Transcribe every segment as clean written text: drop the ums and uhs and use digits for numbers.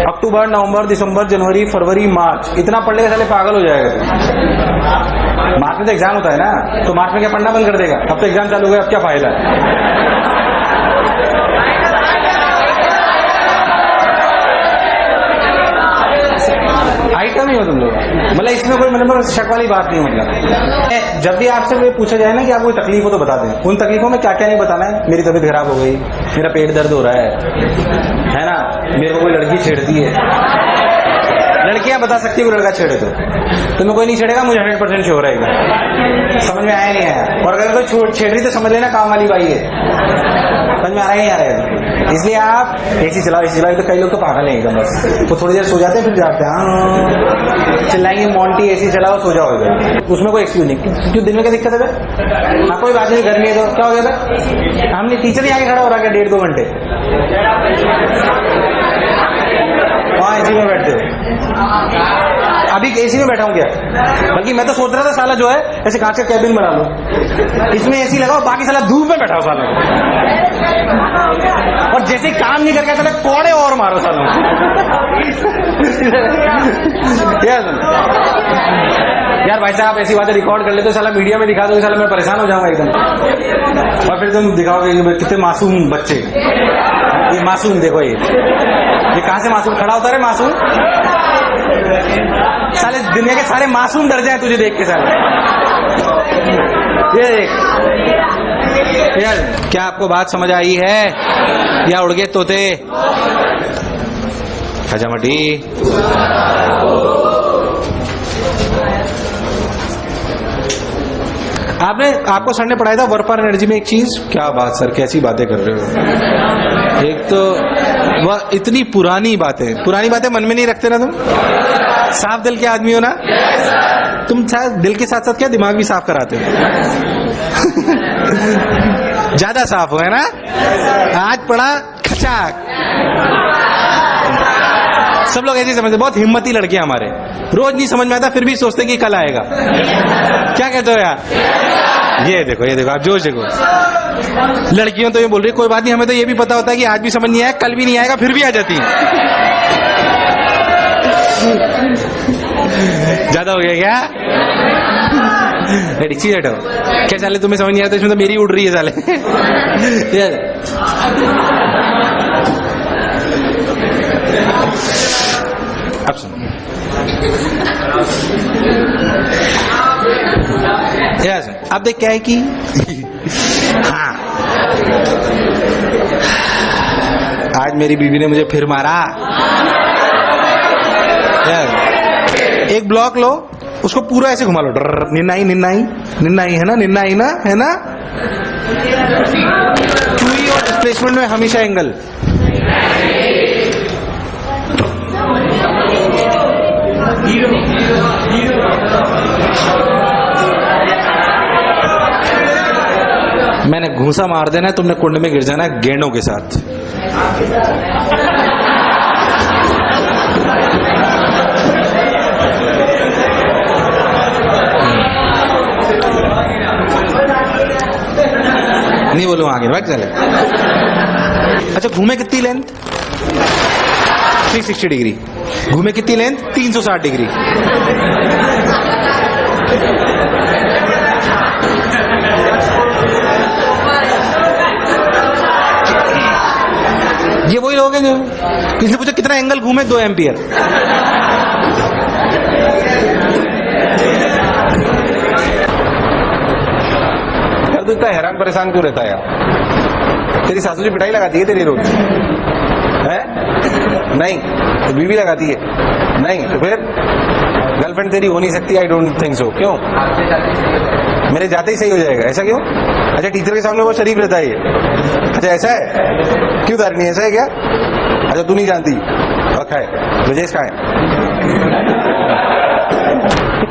अक्टूबर, नवंबर, दिसंबर, जनवरी, फरवरी, मार्च, इतना पढ़ लेगा साले पागल हो जाएगा। मार्च में तो एग्जाम होता है ना, तो मार्च में क्या पढ़ना बंद कर देगा? अब तो एग्जाम चालू हो गया, अब क्या फायदा? आइटम ही हो तुम लोग, मतलब इसमें कोई मतलब शक वाली बात नहीं। मतलब जब भी आपसे कोई पूछा जाए ना कि आपको तकलीफ हो तो बता दें, उन तकलीफों में क्या क्या नहीं बताना है। मेरी तबीयत खराब हो गई, मेरा पेट दर्द हो रहा है ना, मेरे को कोई लड़की छेड़ती है। लड़कियां बता सकती है कोई लड़का छेड़े तो, तुम्हें कोई नहीं छेड़ेगा, मुझे 100% श्योर रहेगा। समझ में आया नहीं आया? और अगर कोई छेड़ रही तो समझ लेना काम वाली बाई है। समझ में आ रहा है नहीं आ रहा है? इसलिए आप एसी चलाओ, एसी चलाओ। तो कई लोग तो पागल है एकदम, बस वो थोड़ी देर सो जाते हैं फिर जाते हैं, हाँ चिल्लाएंगे मोंटी एसी चलाओ सो जाओ इधर। उसमें कोई एक्सक्यूज नहीं। क्यों दिन में क्या दिक्कत है भाई? हाँ कोई बात नहीं, गर्मी है तो क्या हो गया भाई? हमने टीचर ही आगे खड़ा हो रहा है 1.5-2 घंटे, वहाँ एसी में बैठते हो। अभी एसी में बैठा हूँ क्या? बल्कि मैं तो सोच रहा था साला जो है ऐसे कांच का कैबिन बना लो, इसमें एसी लगाओ, बाकी साला धूप में बैठा हो साला, और जैसे काम नहीं करके साला कोड़े और मारो सालों। यार भाई साहब ऐसी बातें रिकॉर्ड कर ले तो साला मीडिया में दिखा दो, साला मैं परेशान हो जाऊंगा एकदम। और फिर तुम दिखाओगे कितने मासूम बच्चे, ये मासूम देखो, ये कहां से मासूम खड़ा होता है मासूम? साले दुनिया के सारे मासूम डर जाए तुझे देख के साले। ये देख यार, क्या आपको बात समझ आई है या उड़ गए तोते? हजामटी आपको सर ने पढ़ाया था वर्पर एनर्जी में एक चीज। क्या बात सर, कैसी बातें कर रहे हो? एक तो वह इतनी पुरानी बातें मन में नहीं रखते ना तुम? साफ दिल के आदमी हो ना तुम? शायद दिल के साथ साथ क्या दिमाग भी साफ कराते हो। ज्यादा साफ हो है ना? आज पढ़ा खचाक। सब लोग ऐसे समझते, बहुत हिम्मती लड़के हमारे, रोज नहीं समझ में आता फिर भी सोचते कि कल आएगा। क्या कहते हो यार? ये देखो आप जोश देखो। लड़कियों तो ये बोल रही कोई बात नहीं, हमें तो ये भी पता होता है कि आज भी समझ नहीं आया, कल भी नहीं आएगा, फिर भी आ जाती है। ज्यादा हो गया क्या? रिक्सी हटो। क्या साले तुम्हें समझ नहीं आता? इसमें तो मेरी उड़ रही है साले। अब सुनो यार, अब देख क्या है कि हाँ आज मेरी बीवी ने मुझे फिर मारा। यार एक ब्लॉक लो, उसको पूरा ऐसे घुमा लो, निन्नाई है ना? टूई और डिस्प्लेसमेंट में हमेशा एंगल। मैंने घूसा मार देना है, तुमने कुंड में गिर जाना है गेंडों के साथ। नहीं बोलो आगे भाग चले। अच्छा घूमे कितनी लेंथ? 360 डिग्री। घूमे कितनी लेंथ? 360 डिग्री। ये वही लोग हैं जो इसलिए पूछा कितना एंगल घूमे? 2 एम्पियर। यार तू इतना हैरान परेशान क्यों रहता है यार? तेरी सासू जी पिटाई लगाती है तेरी रोज है? नहीं तो बीवी लगाती है? नहीं तो फिर गर्लफ्रेंड तेरी हो नहीं सकती? I don't think so. क्यों? मेरे जाते ही सही हो जाएगा, ऐसा क्यों? अच्छा टीचर के सामने वो शरीफ रहता है ये? अच्छा ऐसा है? क्यों तारनी, ऐसा है क्या? अच्छा तू नहीं जानती रखा है ब्रजेश का है?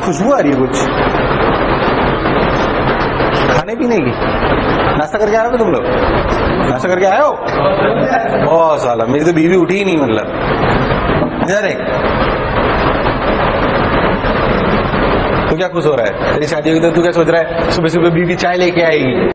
खुशबू आ रही है कुछ खाने पीने की। नाश्ता करके आए हो तुम लोग? नाश्ता करके आए हो? ओ साला मेरी तो बीवी उठी ही नहीं। मतलब इधर तू क्या खुश हो रहा है? तेरी शादी हुई तो तू क्या सोच रहा है सुबह सुबह बीवी चाय लेके आएगी?